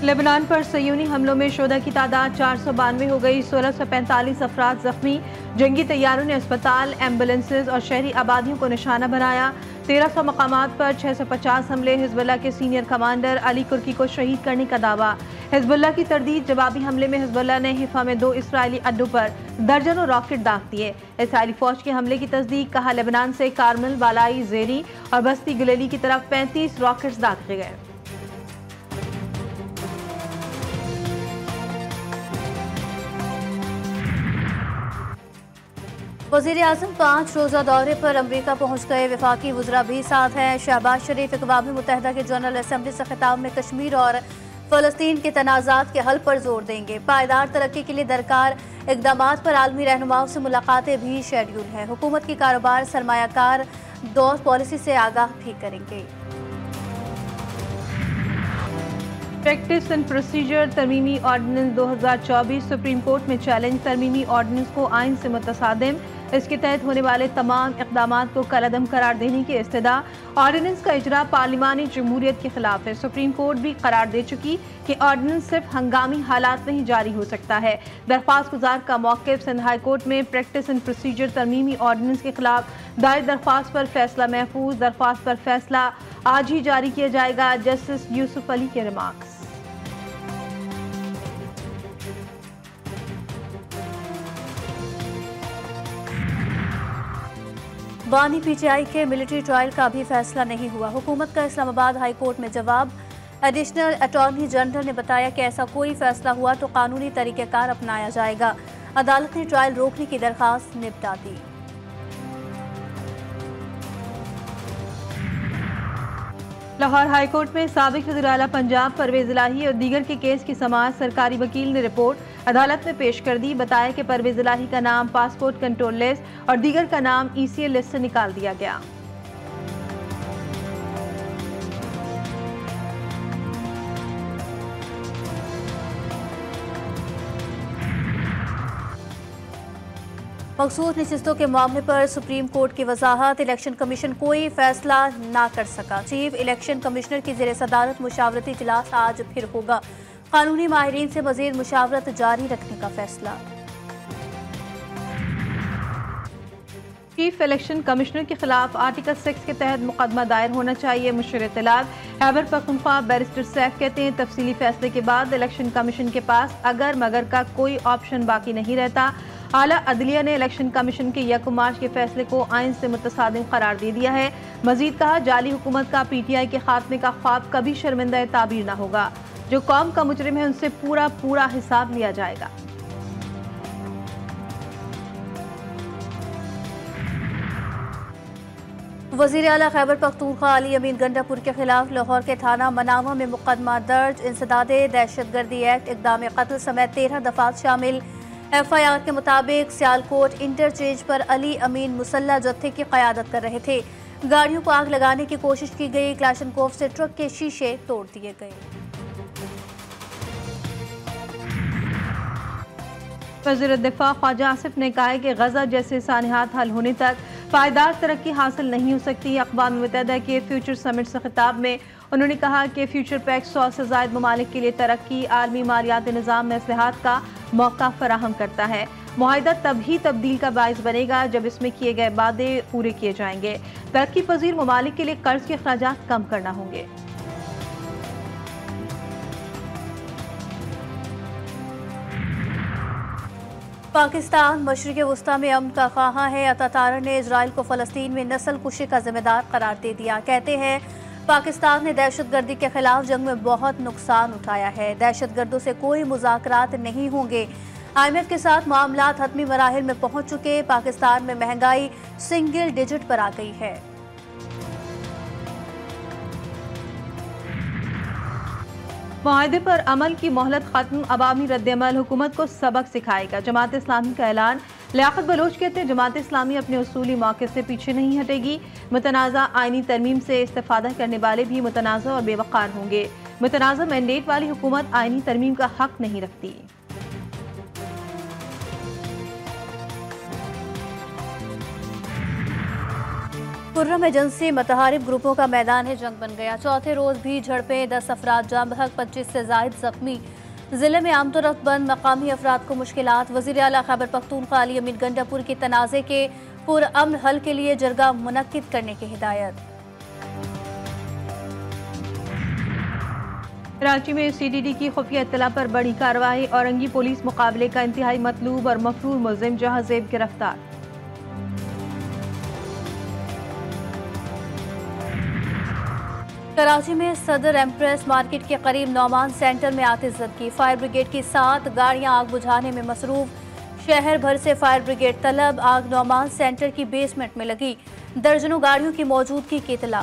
Lebanon पर सयूनी हमलों में शोधा की तादाद 492 हो गई। 1645 अफराद जख्मी। जंगी तैयारों ने अस्पताल, एम्बुलेंसेज और शहरी आबादियों को निशाना बनाया। 1300 मकामात पर 650 हमले। हिजबुल्लाह के सीनियर कमांडर अली कुर्की को शहीद करने का दावा। हिजबुल्लाह की तरदीद। जवाबी हमले में हिजबुल्लाह ने हिफा में 2 इसराइली अड्डों पर दर्जनों रॉकेट दाग दिए। इसराइली फौज के हमले की तस्दीक। कहा, लेबनान से कार्मल, बालाई, जेरी और बस्ती गुलेली की तरफ 35 रॉकेट्स दागे गए। वज़ीर आज़म 5 रोज़ा दौरे पर अमरीका पहुँच गए। वफाकी वज़रा भी साथ हैं। शहबाज शरीफ अक़वाम मुत्तहिदा के जनरल असम्बली से खिताब में कश्मीर और फ़लस्तीन के तनाज़ात के हल पर जोर देंगे। पायदार तरक्की के लिए दरकार इक़दामात पर आलमी रहनुमाओं से मुलाकातें भी शेड्यूल हैं। हुकूमत की कारोबार सरमायाकार दौर पॉलिसी से आगाह भी करेंगे। प्रैक्टिस एंड प्रोसीजर तरमीमी ऑर्डिनेंस 2024 सुप्रीम कोर्ट में चैलेंज। तरमीमी ऑर्डिनेंस को आइन से मुतसादिम। इसके तहत होने वाले तमाम इक़दामात को कलअदम करार देने की इस्तदा। ऑर्डिनेंस का इजरा पार्लिमानी जमहूरियत के खिलाफ है। सुप्रीम कोर्ट भी करार दे चुकी कि ऑर्डिनेंस सिर्फ हंगामी हालात में ही जारी हो सकता है। दरख्वास्त गुजार का मौक़िफ़। सिंध हाई कोर्ट में प्रैक्टिस एंड प्रोसीजर तरमीमी ऑर्डिनेंस के खिलाफ दायर दरख्वास्त पर फैसला महफूज। दरख्वास्त पर फैसला आज ही जारी किया जाएगा। जस्टिस यूसुफ अली के रिमार्क्स। बानी पीटीआई के मिलिट्री ट्रायल का भी फैसला नहीं हुआ। हुकूमत का इस्लामाबाद हाई कोर्ट में जवाब। एडिशनल अटॉर्नी जनरल ने बताया कि ऐसा कोई फैसला हुआ तो कानूनी तरीक़ेकार अपनाया जाएगा। अदालत ने ट्रायल रोकने की दरख्वास्त निपटा दी। लाहौर हाई कोर्ट में साबिक वज़ीर आला पंजाब परवेज़ इलाही और दीगर के केस की समाअत सरकारी वकील ने रिपोर्ट अदालत में पेश कर दी। बताया कि परवेज़ इलाही का नाम पासपोर्ट कंट्रोल लिस्ट और दीगर का नाम ECA लिस्ट से निकाल दिया गया। मखसूस नशिस्तों के मामले पर सुप्रीम कोर्ट की वजाहत। इलेक्शन कमीशन कोई फैसला ना कर सका। चीफ इलेक्शन कमिश्नर की ज़ेर सदारत मुशावरती इजलास आज फिर होगा। कानूनी माहिरीन से मजीद मुशावरत जारी रखने का फैसला। चीफ इलेक्शन कमिश्नर के खिलाफ आर्टिकल 6 के तहत मुकदमा दायर होना चाहिए। मुशर इत्तलात खैबर पख्तूनख्वा बैरिस्टर सैफ कहते हैं, तफसीली फैसले के बाद इलेक्शन कमीशन के पास अगर मगर का कोई ऑप्शन बाकी नहीं रहता। आला अदलिया ने इलेक्शन कमीशन के 1 मार्च के फैसले को आइन से मुतसादिम करार दे दिया है। मजीद कहा, जाली हुकूमत का PTI के खात्मे का ख्वाब कभी शर्मिंदा ताबीर ना होगा। जो कौम का मुजरिम है उनसे पूरा हिसाब लिया जाएगा। वज़ीर आला खैबर पख्तूनख्वा अली अमीन गंडापुर के खिलाफ लाहौर के थाना मनावा में मुकदमा दर्ज। इंसदादे दहशतगर्दी एक्ट, इक़दाम कत्ल समेत 13 दफात शामिल। FIR के मुताबिक सियालकोट इंटरचेंज पर अली अमीन मुसल्ला जत्थे की क़यादत कर रहे थे। गाड़ियों को आग लगाने की कोशिश की गई। क्लाशनकोफ से ट्रक के शीशे तोड़ दिए गए। वज़ीर दिफा ख्वाजा आसिफ ने कहा है कि गजा जैसे सानिहात हल होने तक पायदार तरक्की हासिल नहीं हो सकती। अक़वाम मुत्तहिदा के फ्यूचर समिट से खिताब में उन्होंने कहा कि फ्यूचर पैक्ट 100 से ज़ायद ममालिक के लिए तरक्की, आलमी मालियाती निज़ाम में इस्लाहात का मौका फराहम करता है। मुआहिदा तभी तब्दील का बाइस बनेगा जब इसमें किए गए वादे पूरे किए जाएंगे। तरक्की पजीर ममालिक के लिए कर्ज के अखराजात कम करना होंगे। पाकिस्तान मशरिक़ वस्ता में अमन का ख्वाहां है। अतातारा ने इजराइल को फ़लस्तीन में नस्ल कुशी का जिम्मेदार करार दे दिया। कहते हैं, पाकिस्तान ने दहशतगर्दी के खिलाफ जंग में बहुत नुकसान उठाया है। दहशतगर्दों से कोई मुज़ाकरात नहीं होंगे। IMF के साथ मामलात हतमी मराहिल में पहुंच चुके। पाकिस्तान में महंगाई सिंगल डिजिट पर आ गई है। मुआहदे पर अमल की मोहलत खत्म, अवामी रद्द-ए-अमल हुकूमत को सबक सिखाएगा। जमात इस्लामी का ऐलान। लियाकत बलोच कहते हैं, जमात इस्लामी अपने उसूली मौके से पीछे नहीं हटेगी। मुतनाज़ा आइनी तरमीम से इस्तेफादा करने वाले भी मुतनाज़ा और बेवकार होंगे। मुतनाज़ा मैंडेट वाली हुकूमत आइनी तरमीम का हक नहीं रखती। खुर्रम एजेंसी मतहारिब ग्रुपों का मैदान जंग बन गया। चौथे रोज भी झड़पें, 10 अफराद जाम बहक, 25 से जायद जख्मी। जिले में आमतौर बंद, मकामी अफराद को मुश्किलात। वज़ीर आला खैबर पख्तूनख्वा अली अमीन गंडापुर की तनाज़े के पुरअमन हल के लिए जरगा मुनक्किद करने की हिदायत। कराची में CDD की खुफिया इत्तला पर बड़ी कार्रवाई। औरंगी पुलिस मुकाबले का इंतहाई मतलूब और मफरूर मुलजिम जहाजेब गिरफ्तार। कराची में सदर एम्प्रेस मार्केट के करीब नौमान सेंटर में आतिशज़दगी। फायर ब्रिगेड की 7 गाड़ियां आग बुझाने में मसरूफ। शहर भर से फायर ब्रिगेड तलब। आग नौमान सेंटर की बेसमेंट में लगी। दर्जनों गाड़ियों की मौजूदगी की इत्तला।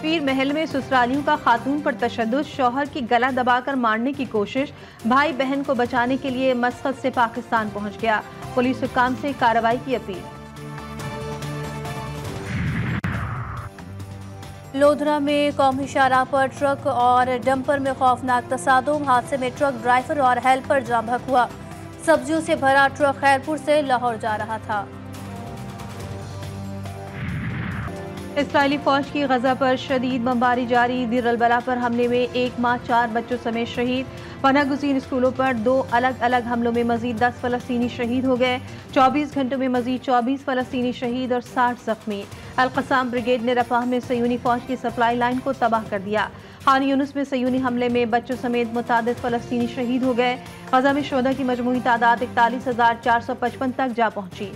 पीर महल में ससुरालियों का खातून पर तशद्दुद, शौहर की गला दबाकर मारने की कोशिश। भाई बहन को बचाने के लिए मस्कत से पाकिस्तान पहुंच गया। पुलिस हुक्काम से कार्रवाई की अपील। लोधरा में कौमी शाहराह पर ट्रक और डंपर में खौफनाक तसादुम। हादसे में ट्रक ड्राइवर और हेल्पर जाम बहक हुआ। सब्जियों से भरा ट्रक खैरपुर से लाहौर जा रहा था। इसराइली फौज की गजा पर शदीद बमबारी जारी। दीर अल बला पर हमले में 1 माह 4 बच्चों समेत शहीद। पनाह गुज़ीर स्कूलों पर 2 अलग अलग हमलों में मजीद 10 फलस्तीनी शहीद हो गए। 24 घंटों में मजीद 24 फलस्तीनी शहीद और 60 जख्मी। अल-क़स्साम ब्रिगेड ने रफाह में सयूनी फौज की सप्लाई लाइन को तबाह कर दिया। खान यूनुस में सयूनी हमले में बच्चों समेत मुतादिद फलस्तीनी शहीद हो गए। गजा में शोधा की मजमूई तादाद 41,455 तक जा पहुंची।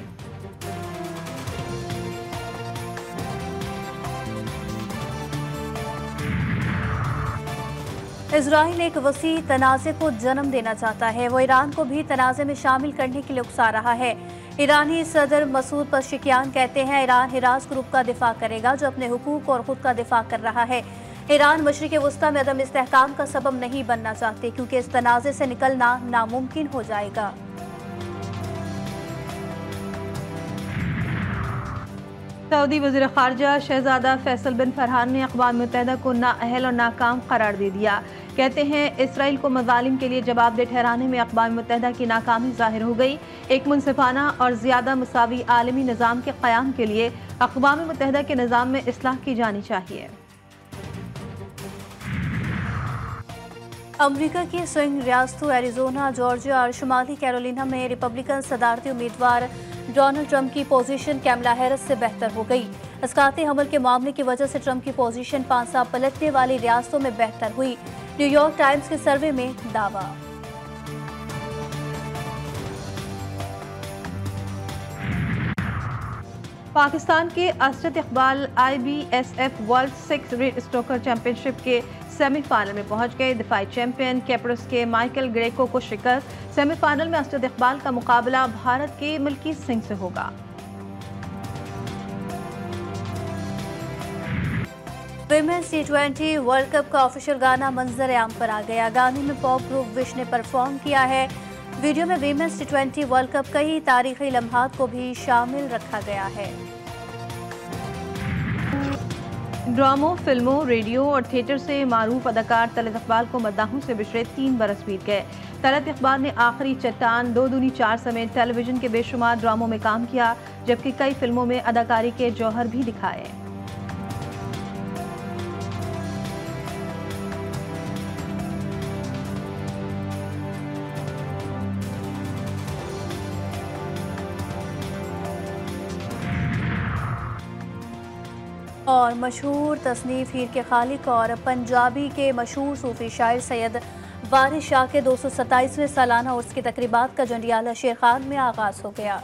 इजराइल एक वसी तनाज़े को जन्म देना चाहता है। वो ईरान को भी तनाज़े में शामिल करने के लिए उकसा रहा है। ईरानी सदर मसूद पज़ेश्कियान कहते हैं ईरान हिरास ग्रुप का दिफा करेगा जो अपने हुकूक और खुद का दिफा कर रहा है। ईरान मशरिक़ वस्ता में अदम इस्तेहकाम का सबब नहीं बनना चाहते क्योंकि इस तनाज़े से निकलना नामुमकिन हो जाएगा। सऊदी वज़ीर ख़ारजा शहज़ादा फैसल बिन फरहान ने अक़वाम मुत्तहिदा को नाअहल और नाकाम करार दे दिया। कहते हैं इसराइल को मज़ालिम के लिए जवाबदेह ठहराने में अक़वाम मुत्तहिदा की नाकामी ज़ाहिर हो गई। एक मुनसिफाना और ज़्यादा मसावी आलमी निज़ाम के क़याम के लिए अक़वाम मुत्तहिदा के निज़ाम में इस्लाह की जानी चाहिए। अमरीका की स्विंग रियासतों एरिजोना, जॉर्जिया और शुमाली कैरोलिना में रिपब्लिकन सदारती उम्मीदवार डोनाल्ड ट्रंप की पोजीशन कैमला हैरिस से बेहतर हो गई। इसकाती हमल के मामले की वजह से ट्रंप की पोजीशन 5 साल पलटने वाली रियासतों में बेहतर हुई। न्यूयॉर्क टाइम्स के सर्वे में दावा। पाकिस्तान के Asjad Iqbal IBSF world 6 red snooker championship के सेमीफाइनल में पहुंच गए। दिफाई चैंपियन कैप्रोस के माइकल ग्रेको को शिकस्त। सेमीफाइनल में असरत इकबाल का मुकाबला भारत के मलकी सिंह से होगा। विमेंस T20 वर्ल्ड कप का ऑफिशियल गाना मंजर आम पर आ गया। गाने में पॉप ग्रुप विश ने परफॉर्म किया है। वीडियो में विमेंस T20 वर्ल्ड कप कई तारीखी लम्हात को भी शामिल रखा गया है। ड्रामों, फिल्मों, रेडियो और थिएटर से मारूफ अदाकार तलत इकबाल को मद्दाहों से बिछड़े 3 बरस बीत गए। तलत इकबाल ने आखिरी चट्टान, 2 दूनी 4 समेत टेलीविजन के बेशुमार ड्रामों में काम किया, जबकि कई फिल्मों में अदाकारी के जौहर भी दिखाए। और मशहूर तसनीफ हीर के खालिक और पंजाबी के मशहूर सूफी शायर सैयद वारिस शाह के 227वें सालाना उर्स की तकरीबात का जंडियाला शेर खान में आगाज़ हो गया।